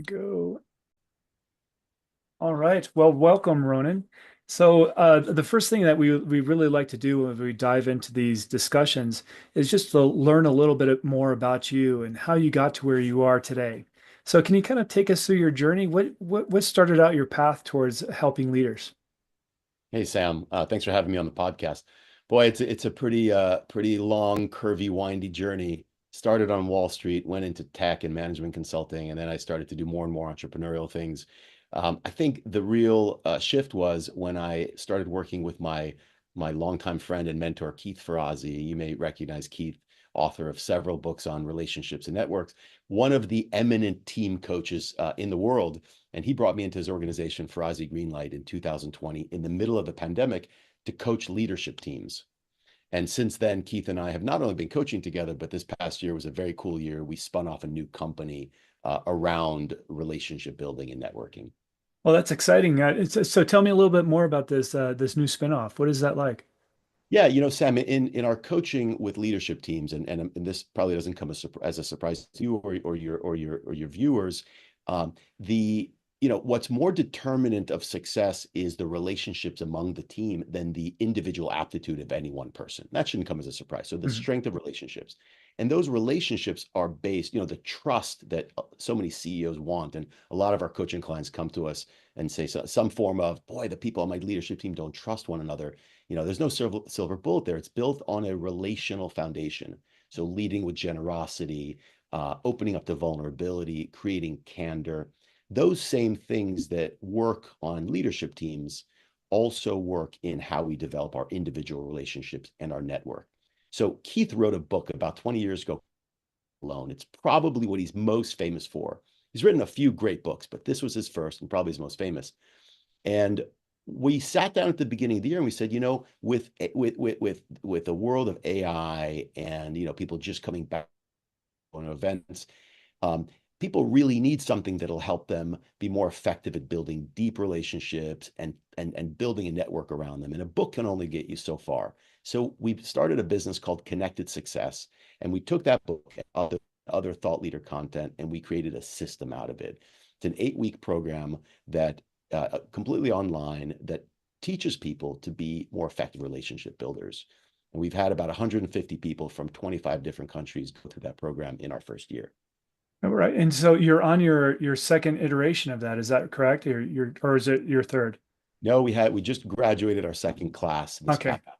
Go. All right. Well, welcome, Ronan. So, the first thing that we really like to do when we dive into these discussions is just to learn a little bit more about you and how you got to where you are today. So, can you kind of take us through your journey? What started out your path towards helping leaders? Hey Sam, thanks for having me on the podcast. Boy, it's a pretty long, curvy, windy journey. Started on Wall Street, went into tech and management consulting, and then I started to do more and more entrepreneurial things. I think the real shift was when I started working with my longtime friend and mentor Keith Ferrazzi. You may recognize Keith, author of several books on relationships and networks, one of the eminent team coaches in the world. And he brought me into his organization, Ferrazzi Greenlight, in 2020, in the middle of the pandemic, to coach leadership teams. And since then, Keith and I have not only been coaching together, but this past year was a very cool year. We spun off a new company around relationship building and networking. Well, that's exciting. So, tell me a little bit more about this new spinoff. What is that like? Yeah, Sam, in our coaching with leadership teams, and this probably doesn't come as a surprise to you or your viewers, the what's more determinant of success is the relationships among the team than the individual aptitude of any one person. That shouldn't come as a surprise. So the Mhm. strength of relationships, and those relationships are based, the trust that so many CEOs want, and a lot of our coaching clients come to us and say some form of, boy, the people on my leadership team don't trust one another. There's no silver bullet there. It's built on a relational foundation. So leading with generosity, opening up to vulnerability, creating candor. Those same things that work on leadership teams also work in how we develop our individual relationships and our network. So Keith wrote a book about 20 years ago alone. It's probably what he's most famous for. He's written a few great books, but this was his first and probably his most famous. And we sat down at the beginning of the year and we said, with the world of AI and people just coming back on events, um, people really need something that'll help them be more effective at building deep relationships and building a network around them. And a book can only get you so far. So we started a business called Connected Success, and we took that book and other thought leader content, and we created a system out of it. It's an 8-week program that completely online that teaches people to be more effective relationship builders. And we've had about 150 people from 25 different countries go through that program in our first year. All right. And so you're on your second iteration of that. Is that correct? Or is it your third? No, we just graduated our second class this Okay. past.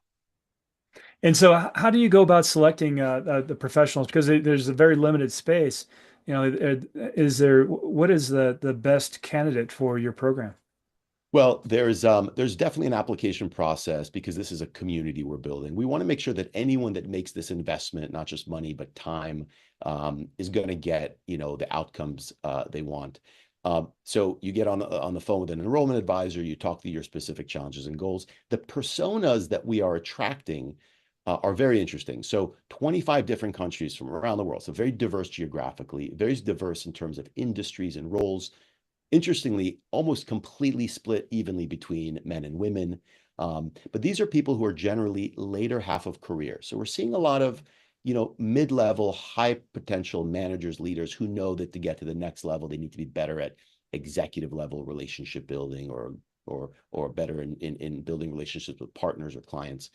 And so, how do you go about selecting the professionals? Because there's a very limited space. What is the best candidate for your program? Well, there's definitely an application process because this is a community we're building. We want to make sure that anyone that makes this investment, not just money but time, is going to get the outcomes they want. So you get on the phone with an enrollment advisor, you talk through your specific challenges and goals. The personas that we are attracting are very interesting. So 25 different countries from around the world, so very diverse geographically, very diverse in terms of industries and roles. Interestingly, almost completely split evenly between men and women. But these are people who are generally later half of career. So we're seeing a lot of, mid-level, high potential managers, leaders who know that to get to the next level, they need to be better at executive level relationship building or better in building relationships with partners or clients.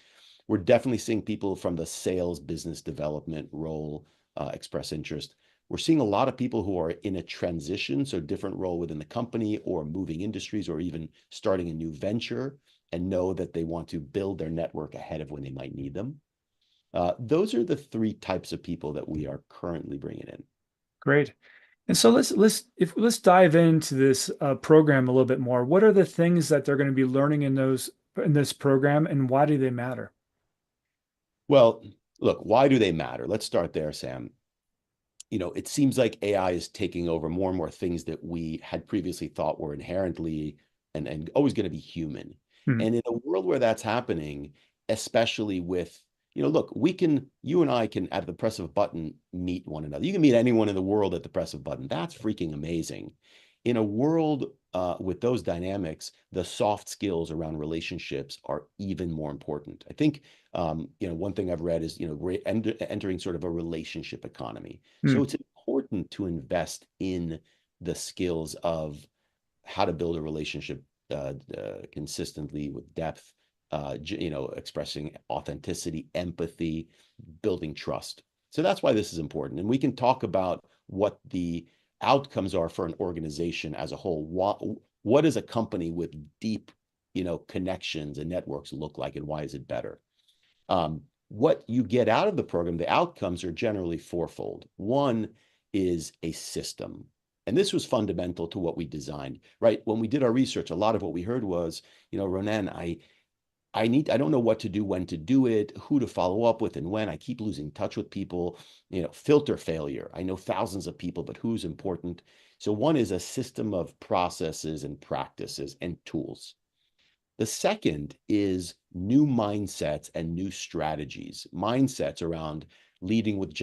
We're definitely seeing people from the sales business development role express interest. We're seeing a lot of people who are in a transition, so different role within the company or moving industries or even starting a new venture and know that they want to build their network ahead of when they might need them. Those are the three types of people that we are currently bringing in. Great. And so let's dive into this program a little bit more. What are the things that they're going to be learning in this program, and why do they matter? Well, look, why do they matter? Let's start there, Sam. It seems like AI is taking over more and more things that we had previously thought were inherently and always going to be human. Hmm. And in a world where that's happening, especially with, look, you and I can, at the press of a button, meet one another. You can meet anyone in the world at the press of a button. That's freaking amazing. In a world with those dynamics, the soft skills around relationships are even more important. I think one thing I've read is, entering sort of a relationship economy. Hmm. So it's important to invest in the skills of how to build a relationship consistently with depth, expressing authenticity, empathy, building trust. So that's why this is important. And we can talk about what the outcomes are for an organization as a whole. What does a company with deep, connections and networks look like, and why is it better? What you get out of the program, the outcomes are generally fourfold. One is a system. And this was fundamental to what we designed, right? When we did our research, a lot of what we heard was, Ronen, I don't know what to do, when to do it, who to follow up with, and when. I keep losing touch with people, filter failure. I know thousands of people, but who's important? So one is a system of processes and practices and tools. The second is new mindsets and new strategies, mindsets around leading with